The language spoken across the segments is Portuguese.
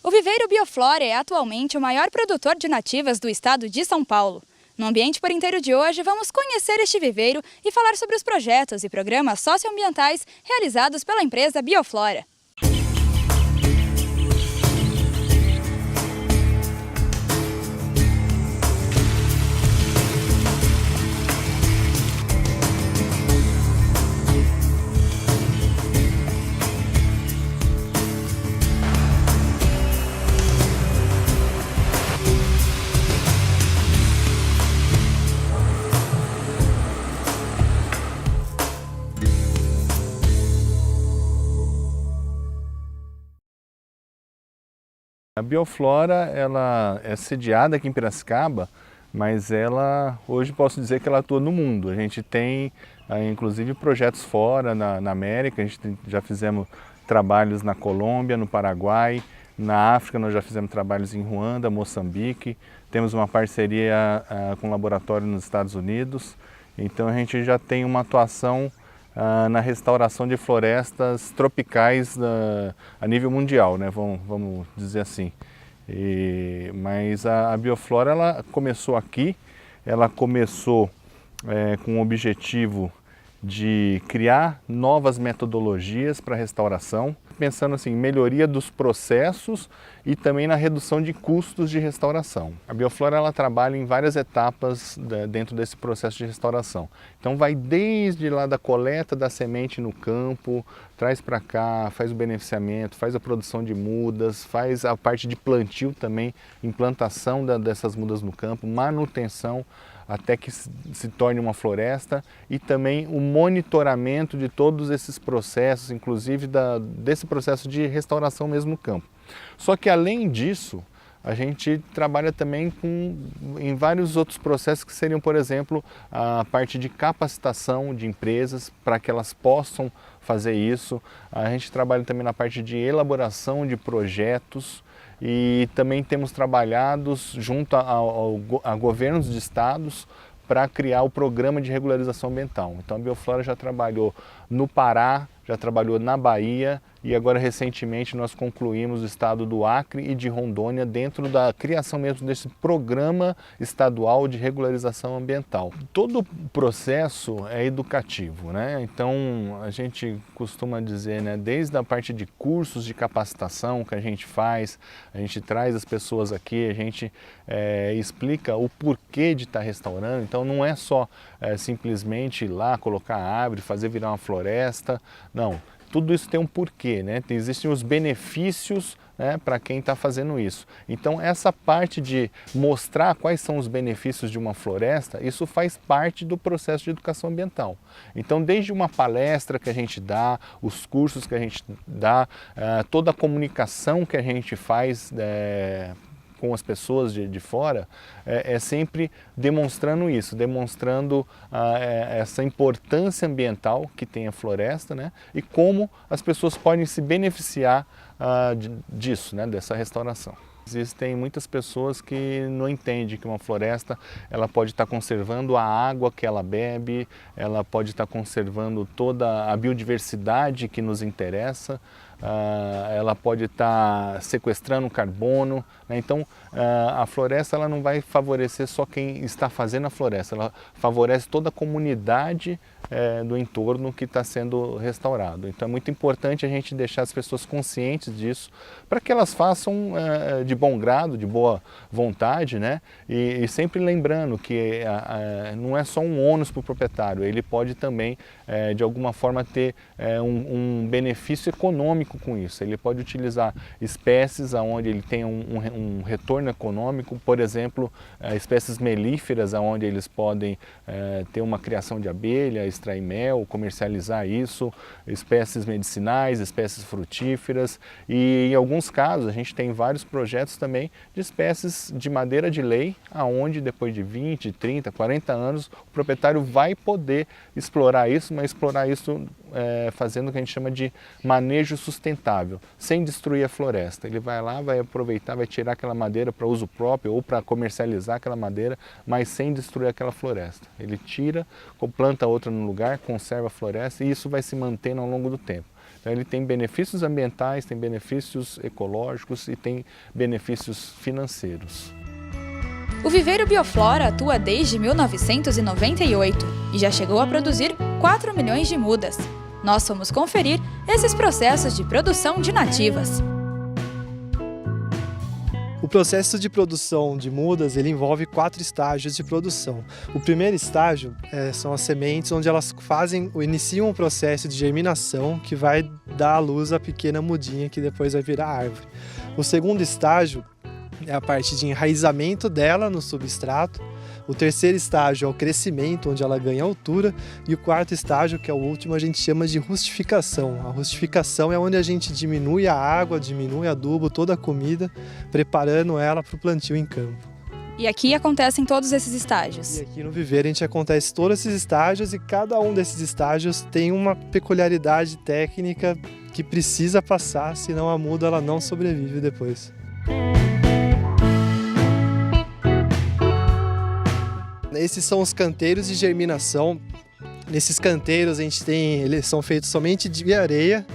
O Viveiro Bioflora é atualmente o maior produtor de nativas do estado de São Paulo. No Ambiente por Inteiro de hoje, vamos conhecer este viveiro e falar sobre os projetos e programas socioambientais realizados pela empresa Bioflora. A Bioflora, ela é sediada aqui em Piracicaba, mas ela, hoje posso dizer que ela atua no mundo. A gente tem, inclusive, projetos fora, na América. Já fizemos trabalhos na Colômbia, no Paraguai, na África nós já fizemos trabalhos em Ruanda, Moçambique. Temos uma parceria com um laboratório nos Estados Unidos. Então a gente já tem uma atuação na restauração de florestas tropicais a nível mundial, né? Vamos dizer assim. Mas a Bioflora ela começou aqui, ela começou com o objetivo de criar novas metodologias para restauração, pensando assim, em melhoria dos processos e também na redução de custos de restauração. A Bioflora ela trabalha em várias etapas dentro desse processo de restauração. Então vai desde lá da coleta da semente no campo, traz para cá, faz o beneficiamento, faz a produção de mudas, faz a parte de plantio também, implantação dessas mudas no campo, manutenção, até que se torne uma floresta, e também o monitoramento de todos esses processos, inclusive desse processo de restauração mesmo no campo. Só que além disso, a gente trabalha também em vários outros processos que seriam, por exemplo, a parte de capacitação de empresas para que elas possam fazer isso. A gente trabalha também na parte de elaboração de projetos, e também temos trabalhado junto a governos de estados para criar o programa de regularização ambiental. Então a Bioflora já trabalhou no Pará, já trabalhou na Bahia, e agora recentemente nós concluímos o estado do Acre e de Rondônia dentro da criação mesmo desse programa estadual de regularização ambiental. Todo o processo é educativo, né? Então a gente costuma dizer, né, desde a parte de cursos de capacitação que a gente faz, a gente traz as pessoas aqui, a gente explica o porquê de estar restaurando. Então não é só simplesmente ir lá, colocar árvore, fazer virar uma floresta, não. Tudo isso tem um porquê, né? Existem os benefícios, né, para quem está fazendo isso. Então essa parte de mostrar quais são os benefícios de uma floresta, isso faz parte do processo de educação ambiental. Então desde uma palestra que a gente dá, os cursos que a gente dá, toda a comunicação que a gente faz com as pessoas de fora, é sempre demonstrando isso, demonstrando essa importância ambiental que tem a floresta, né? E como as pessoas podem se beneficiar disso, né? Dessa restauração. Existem muitas pessoas que não entendem que uma floresta ela pode estar conservando a água que ela bebe, ela pode estar conservando toda a biodiversidade que nos interessa, ela pode estar sequestrando carbono, né? Então a floresta ela não vai favorecer só quem está fazendo a floresta, ela favorece toda a comunidade do entorno que está sendo restaurado. Então é muito importante a gente deixar as pessoas conscientes disso, para que elas façam de bom grado, de boa vontade, né? E sempre lembrando que não é só um ônus para o proprietário, ele pode também de alguma forma ter um benefício econômico com isso. Ele pode utilizar espécies onde ele tem um retorno econômico, por exemplo, espécies melíferas onde eles podem ter uma criação de abelha, extrair mel, comercializar isso, espécies medicinais, espécies frutíferas, e em alguns casos a gente tem vários projetos também de espécies de madeira de lei, aonde depois de 20, 30, 40 anos o proprietário vai poder explorar isso, mas explorar isso fazendo o que a gente chama de manejo sustentável, sem destruir a floresta. Ele vai lá, vai aproveitar, vai tirar aquela madeira para uso próprio ou para comercializar aquela madeira, mas sem destruir aquela floresta. Ele tira, planta outra no lugar, conserva a floresta, e isso vai se mantendo ao longo do tempo. Então ele tem benefícios ambientais, tem benefícios ecológicos e tem benefícios financeiros. O Viveiro Bioflora atua desde 1998 e já chegou a produzir 4 milhões de mudas. Nós fomos conferir esses processos de produção de nativas. O processo de produção de mudas ele envolve 4 estágios de produção. O primeiro estágio são as sementes, onde elas iniciam um processo de germinação que vai dar à luz a pequena mudinha que depois vai virar árvore. O segundo estágio é a parte de enraizamento dela no substrato. O terceiro estágio é o crescimento, onde ela ganha altura. E o quarto estágio, que é o último, a gente chama de rustificação. A rustificação é onde a gente diminui a água, diminui adubo, toda a comida, preparando ela para o plantio em campo. E aqui acontecem todos esses estágios? E aqui no viveiro a gente acontece todos esses estágios e cada um desses estágios tem uma peculiaridade técnica que precisa passar, senão a muda ela não sobrevive depois. Esses são os canteiros de germinação. Nesses canteiros eles são feitos somente de areia,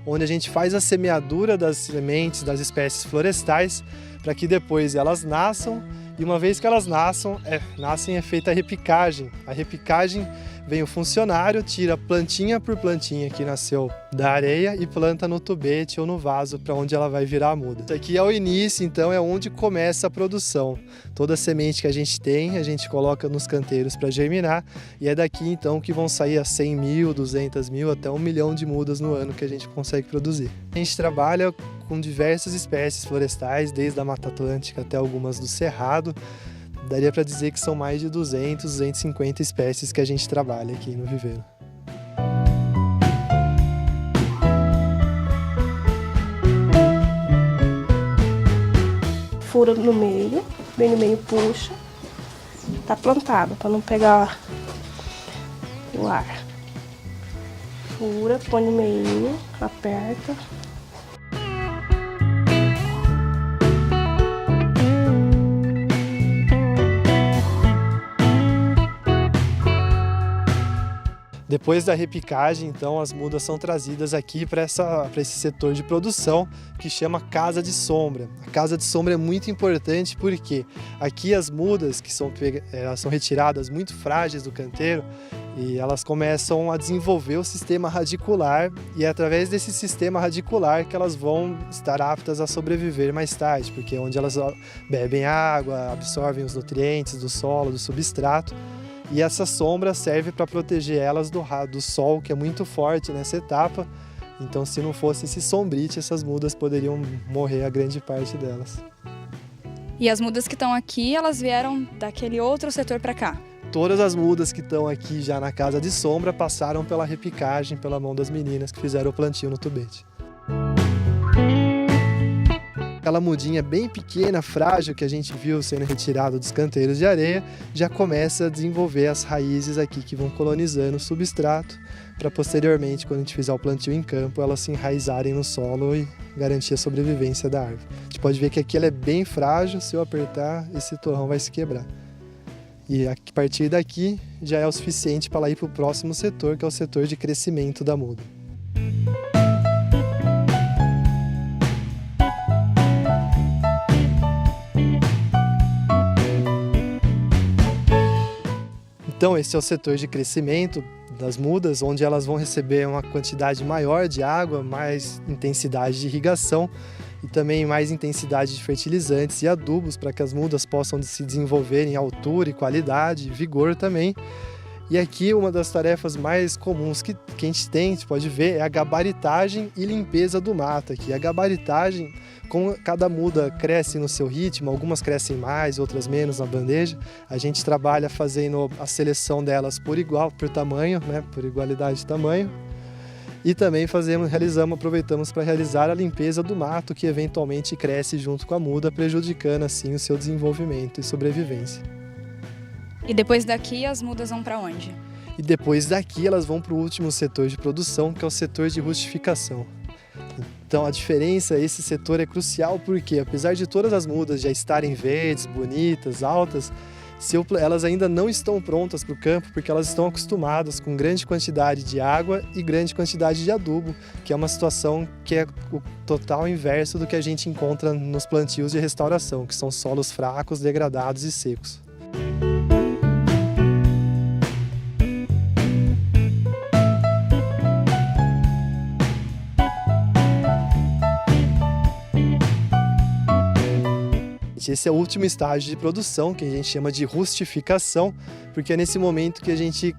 onde a gente faz a semeadura das sementes das espécies florestais para que depois elas nasçam. E uma vez que elas nascem é feita a repicagem. A repicagem vem o funcionário, tira plantinha por plantinha que nasceu da areia e planta no tubete ou no vaso para onde ela vai virar a muda. Isso aqui é o início, então é onde começa a produção. Toda semente que a gente coloca nos canteiros para germinar e é daqui então que vão sair a 100 mil, 200 mil, até 1 milhão de mudas no ano que a gente consegue produzir. A gente trabalha com diversas espécies florestais, desde a Mata Atlântica até algumas do Cerrado. Daria para dizer que são mais de 200, 250 espécies que a gente trabalha aqui no viveiro. Fura no meio, bem no meio puxa, tá plantado para não pegar o ar. Fura, põe no meio, aperta. Depois da repicagem, então, as mudas são trazidas aqui para esse setor de produção que chama casa de sombra. A casa de sombra é muito importante porque aqui as mudas elas são retiradas muito frágeis do canteiro e elas começam a desenvolver o sistema radicular e é através desse sistema radicular que elas vão estar aptas a sobreviver mais tarde, porque é onde elas bebem água, absorvem os nutrientes do solo, do substrato. E essa sombra serve para proteger elas do sol, que é muito forte nessa etapa. Então, se não fosse esse sombrite, essas mudas poderiam morrer, a grande parte delas. E as mudas que estão aqui, elas vieram daquele outro setor para cá? Todas as mudas que estão aqui já na casa de sombra passaram pela repicagem, pela mão das meninas que fizeram o plantio no tubete. Aquela mudinha bem pequena, frágil, que a gente viu sendo retirada dos canteiros de areia, já começa a desenvolver as raízes aqui que vão colonizando o substrato, para posteriormente, quando a gente fizer o plantio em campo, elas se enraizarem no solo e garantir a sobrevivência da árvore. A gente pode ver que aqui ela é bem frágil, se eu apertar, esse torrão vai se quebrar. E a partir daqui já é o suficiente para ela ir para o próximo setor, que é o setor de crescimento da muda. Então, esse é o setor de crescimento das mudas, onde elas vão receber uma quantidade maior de água, mais intensidade de irrigação e também mais intensidade de fertilizantes e adubos para que as mudas possam se desenvolver em altura e qualidade, vigor também. E aqui uma das tarefas mais comuns que a gente tem, você pode ver, é a gabaritagem e limpeza do mato aqui. A gabaritagem, como cada muda cresce no seu ritmo, algumas crescem mais, outras menos na bandeja, a gente trabalha fazendo a seleção delas por tamanho, né, por igualdade de tamanho. E também aproveitamos para realizar a limpeza do mato que eventualmente cresce junto com a muda, prejudicando assim o seu desenvolvimento e sobrevivência. E depois daqui as mudas vão para onde? E depois daqui elas vão para o último setor de produção, que é o setor de rustificação. Então a diferença, esse setor é crucial porque apesar de todas as mudas já estarem verdes, bonitas, altas, Elas ainda não estão prontas para o campo porque elas estão acostumadas com grande quantidade de água e grande quantidade de adubo, que é uma situação que é o total inverso do que a gente encontra nos plantios de restauração, que são solos fracos, degradados e secos. Esse é o último estágio de produção, que a gente chama de rustificação, porque é nesse momento que a gente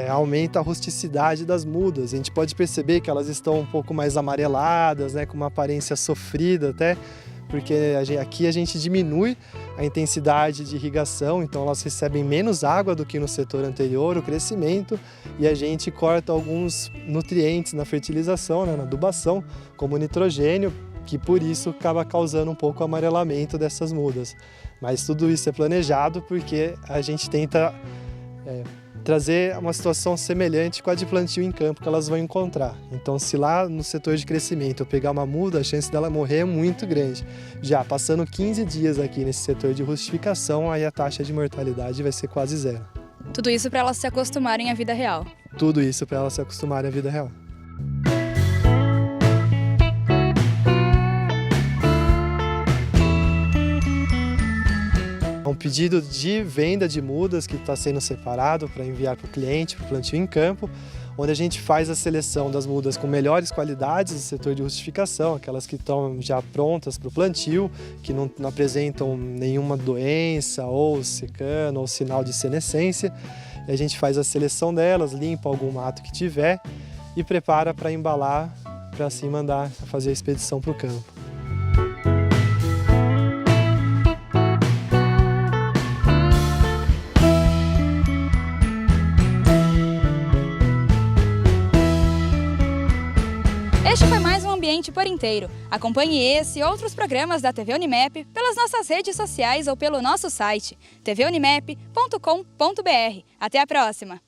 aumenta a rusticidade das mudas. A gente pode perceber que elas estão um pouco mais amareladas, né, com uma aparência sofrida até, porque aqui a gente diminui a intensidade de irrigação, então elas recebem menos água do que no setor anterior, o crescimento, e a gente corta alguns nutrientes na fertilização, né, na adubação, como o nitrogênio, que por isso acaba causando um pouco o amarelamento dessas mudas. Mas tudo isso é planejado porque a gente tenta trazer uma situação semelhante com a de plantio em campo que elas vão encontrar. Então, se lá no setor de crescimento eu pegar uma muda, a chance dela morrer é muito grande. Já passando 15 dias aqui nesse setor de rustificação, aí a taxa de mortalidade vai ser quase zero. Tudo isso para elas se acostumarem à vida real. Tudo isso para elas se acostumarem à vida real. É um pedido de venda de mudas que está sendo separado para enviar para o cliente, para o plantio em campo, onde a gente faz a seleção das mudas com melhores qualidades do setor de rustificação, aquelas que estão já prontas para o plantio, que não apresentam nenhuma doença ou secano ou sinal de senescência. E a gente faz a seleção delas, limpa algum mato que tiver e prepara para embalar, para assim mandar fazer a expedição para o campo. Este foi mais um Ambiente por Inteiro. Acompanhe esse e outros programas da TV Unimap pelas nossas redes sociais ou pelo nosso site tvunimap.com.br. Até a próxima!